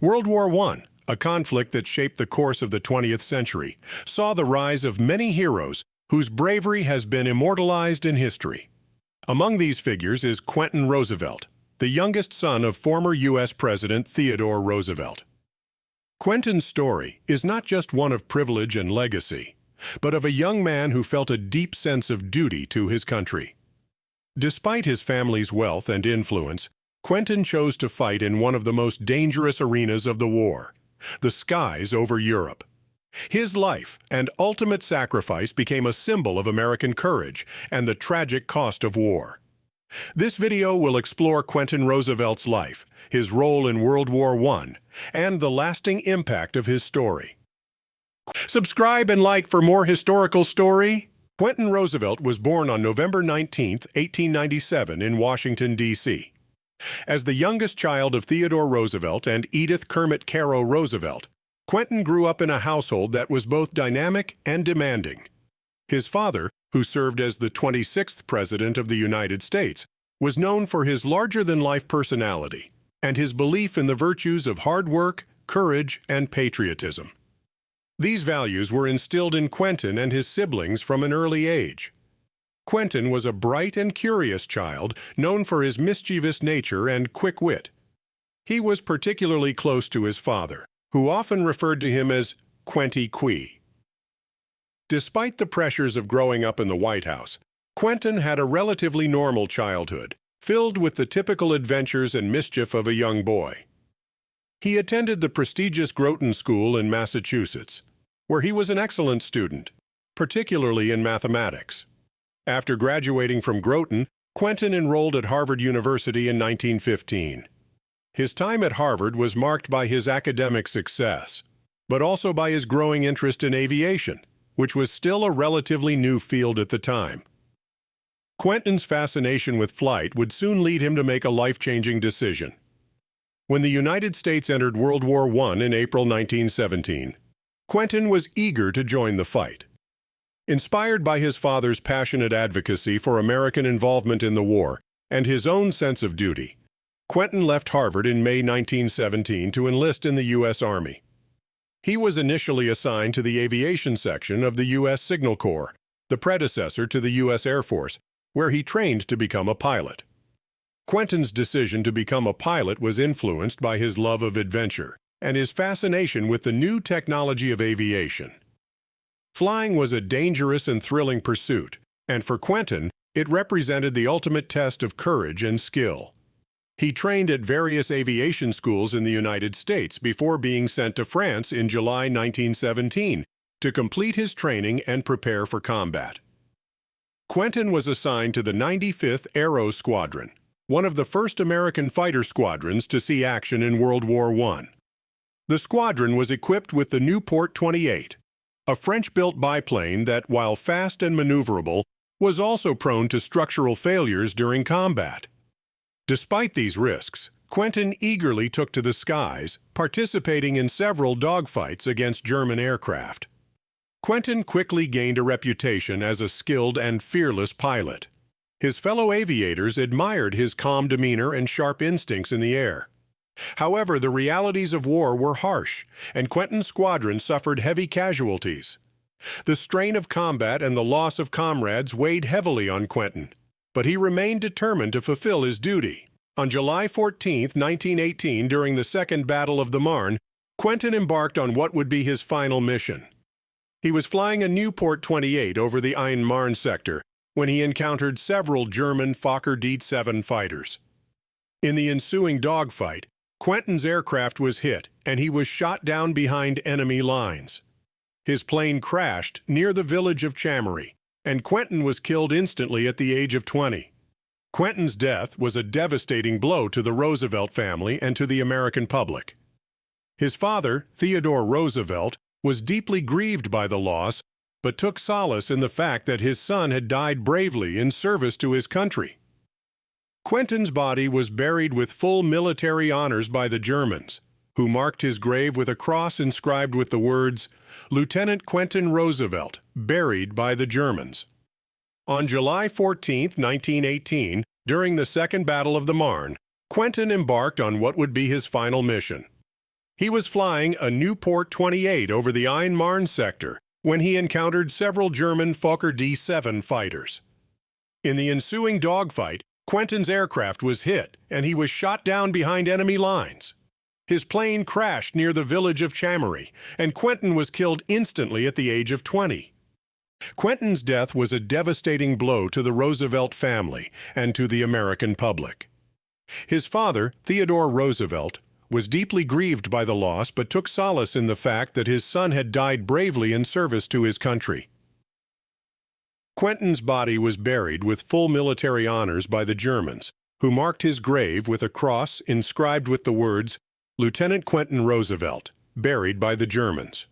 World War I, a conflict that shaped the course of the 20th century, saw the rise of many heroes whose bravery has been immortalized in history. Among these figures is Quentin Roosevelt, the youngest son of former U.S. President Theodore Roosevelt. Quentin's story is not just one of privilege and legacy, but of a young man who felt a deep sense of duty to his country. Despite his family's wealth and influence, Quentin chose to fight in one of the most dangerous arenas of the war, the skies over Europe. His life and ultimate sacrifice became a symbol of American courage and the tragic cost of war. This video will explore Quentin Roosevelt's life, his role in World War I, and the lasting impact of his story. Subscribe and like for more historical story. Quentin Roosevelt was born on November 19, 1897 in Washington, D.C. As the youngest child of Theodore Roosevelt and Edith Kermit Caro Roosevelt, Quentin grew up in a household that was both dynamic and demanding. His father, who served as the 26th President of the United States, was known for his larger-than-life personality and his belief in the virtues of hard work, courage, and patriotism. These values were instilled in Quentin and his siblings from an early age. Quentin was a bright and curious child, known for his mischievous nature and quick wit. He was particularly close to his father, who often referred to him as Quenty Quee. Despite the pressures of growing up in the White House, Quentin had a relatively normal childhood, filled with the typical adventures and mischief of a young boy. He attended the prestigious Groton School in Massachusetts, where he was an excellent student, particularly in mathematics. After graduating from Groton, Quentin enrolled at Harvard University in 1915. His time at Harvard was marked by his academic success, but also by his growing interest in aviation, which was still a relatively new field at the time. Quentin's fascination with flight would soon lead him to make a life-changing decision. When the United States entered World War I in April 1917, Quentin was eager to join the fight. Inspired by his father's passionate advocacy for American involvement in the war and his own sense of duty, Quentin left Harvard in May 1917 to enlist in the U.S. Army. He was initially assigned to the aviation section of the U.S. Signal Corps, the predecessor to the U.S. Air Force, where he trained to become a pilot. Quentin's decision to become a pilot was influenced by his love of adventure and his fascination with the new technology of aviation. Flying was a dangerous and thrilling pursuit, and for Quentin, it represented the ultimate test of courage and skill. He trained at various aviation schools in the United States before being sent to France in July 1917 to complete his training and prepare for combat. Quentin was assigned to the 95th Aero Squadron, one of the first American fighter squadrons to see action in World War I. The squadron was equipped with the Nieuport 28, a French-built biplane that, while fast and maneuverable, was also prone to structural failures during combat. Despite these risks, Quentin eagerly took to the skies, participating in several dogfights against German aircraft. Quentin quickly gained a reputation as a skilled and fearless pilot. His fellow aviators admired his calm demeanor and sharp instincts in the air. However, the realities of war were harsh, and Quentin's squadron suffered heavy casualties. The strain of combat and the loss of comrades weighed heavily on Quentin, but he remained determined to fulfill his duty. On July 14, 1918, during the Second Battle of the Marne, Quentin embarked on what would be his final mission. He was flying a Nieuport 28 over the Aisne-Marne sector when he encountered several German Fokker D-7 fighters. In the ensuing dogfight, Quentin's aircraft was hit, and he was shot down behind enemy lines. His plane crashed near the village of Chamery, and Quentin was killed instantly at the age of 20. Quentin's death was a devastating blow to the Roosevelt family and to the American public. His father, Theodore Roosevelt, was deeply grieved by the loss, but took solace in the fact that his son had died bravely in service to his country. Quentin's body was buried with full military honors by the Germans, who marked his grave with a cross inscribed with the words, "Lieutenant Quentin Roosevelt, buried by the Germans." On July 14, 1918, during the Second Battle of the Marne, Quentin embarked on what would be his final mission. He was flying a Newport 28 over the Ein Marne sector when he encountered several German Fokker D-7 fighters. In the ensuing dogfight, Quentin's aircraft was hit and he was shot down behind enemy lines. His plane crashed near the village of Chamery, and Quentin was killed instantly at the age of 20. Quentin's death was a devastating blow to the Roosevelt family and to the American public. His father, Theodore Roosevelt, was deeply grieved by the loss but took solace in the fact that his son had died bravely in service to his country. Quentin's body was buried with full military honors by the Germans, who marked his grave with a cross inscribed with the words, Lieutenant Quentin Roosevelt, buried by the Germans.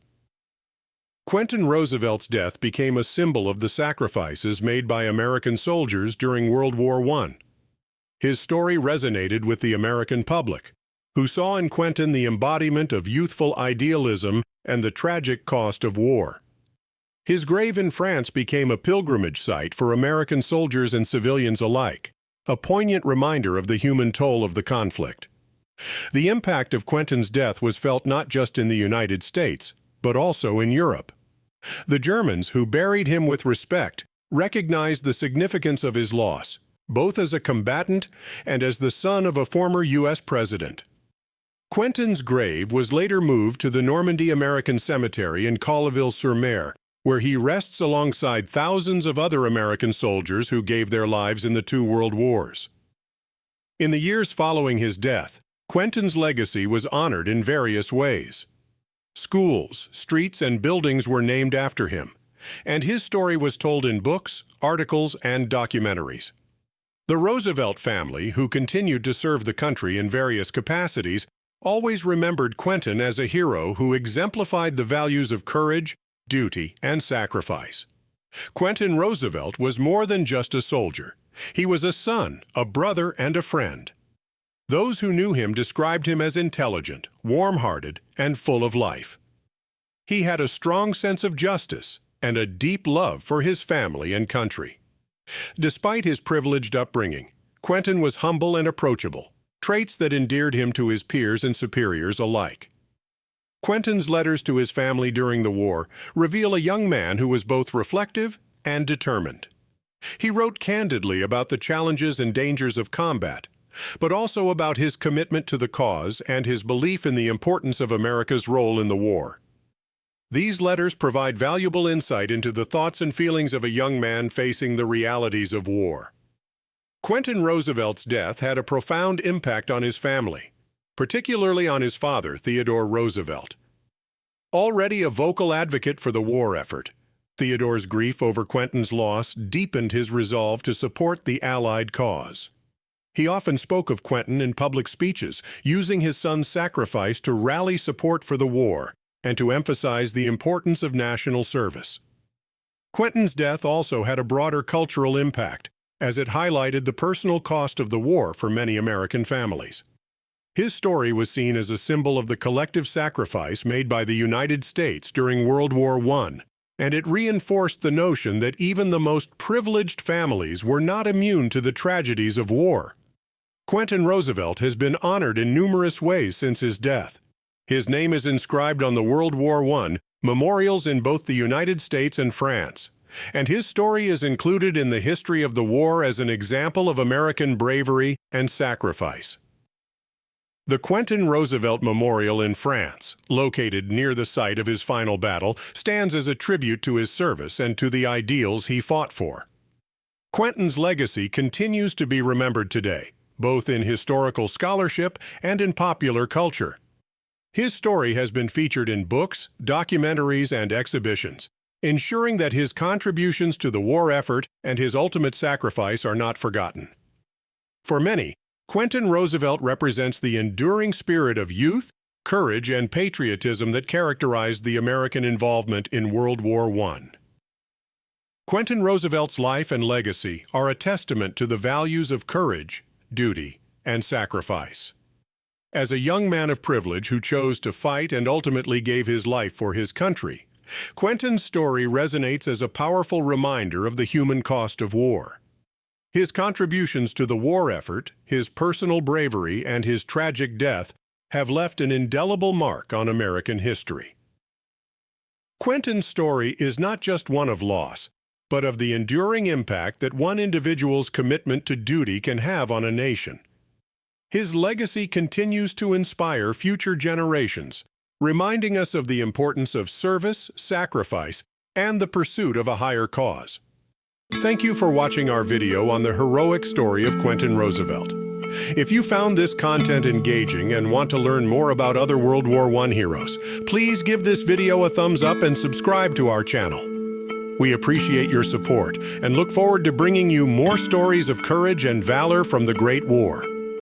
Quentin Roosevelt's death became a symbol of the sacrifices made by American soldiers during World War I. His story resonated with the American public, who saw in Quentin the embodiment of youthful idealism and the tragic cost of war. His grave in France became a pilgrimage site for American soldiers and civilians alike, a poignant reminder of the human toll of the conflict. The impact of Quentin's death was felt not just in the United States, but also in Europe. The Germans, who buried him with respect, recognized the significance of his loss, both as a combatant and as the son of a former U.S. president. Quentin's grave was later moved to the Normandy American Cemetery in Colleville-sur-Mer, where he rests alongside thousands of other American soldiers who gave their lives in the two world wars. In the years following his death, Quentin's legacy was honored in various ways. Schools, streets, and buildings were named after him, and his story was told in books, articles, and documentaries. The Roosevelt family, who continued to serve the country in various capacities, always remembered Quentin as a hero who exemplified the values of courage, duty, and sacrifice. Quentin Roosevelt was more than just a soldier. He was a son, a brother, and a friend. Those who knew him described him as intelligent, warm-hearted, and full of life. He had a strong sense of justice and a deep love for his family and country. Despite his privileged upbringing, Quentin was humble and approachable, traits that endeared him to his peers and superiors alike. Quentin's letters to his family during the war reveal a young man who was both reflective and determined. He wrote candidly about the challenges and dangers of combat, but also about his commitment to the cause and his belief in the importance of America's role in the war. These letters provide valuable insight into the thoughts and feelings of a young man facing the realities of war. Quentin Roosevelt's death had a profound impact on his family, particularly on his father, Theodore Roosevelt. Already a vocal advocate for the war effort, Theodore's grief over Quentin's loss deepened his resolve to support the Allied cause. He often spoke of Quentin in public speeches, using his son's sacrifice to rally support for the war and to emphasize the importance of national service. Quentin's death also had a broader cultural impact, as it highlighted the personal cost of the war for many American families. His story was seen as a symbol of the collective sacrifice made by the United States during World War I, and it reinforced the notion that even the most privileged families were not immune to the tragedies of war. Quentin Roosevelt has been honored in numerous ways since his death. His name is inscribed on the World War I memorials in both the United States and France, and his story is included in the history of the war as an example of American bravery and sacrifice. The Quentin Roosevelt Memorial in France, located near the site of his final battle, stands as a tribute to his service and to the ideals he fought for. Quentin's legacy continues to be remembered today, both in historical scholarship and in popular culture. His story has been featured in books, documentaries, and exhibitions, ensuring that his contributions to the war effort and his ultimate sacrifice are not forgotten. For many, Quentin Roosevelt represents the enduring spirit of youth, courage, and patriotism that characterized the American involvement in World War I. Quentin Roosevelt's life and legacy are a testament to the values of courage, duty, and sacrifice. As a young man of privilege who chose to fight and ultimately gave his life for his country, Quentin's story resonates as a powerful reminder of the human cost of war. His contributions to the war effort, his personal bravery, and his tragic death have left an indelible mark on American history. Quentin's story is not just one of loss, but of the enduring impact that one individual's commitment to duty can have on a nation. His legacy continues to inspire future generations, reminding us of the importance of service, sacrifice, and the pursuit of a higher cause. Thank you for watching our video on the heroic story of Quentin Roosevelt. If you found this content engaging and want to learn more about other World War I heroes, please give this video a thumbs up and subscribe to our channel. We appreciate your support and look forward to bringing you more stories of courage and valor from the Great War.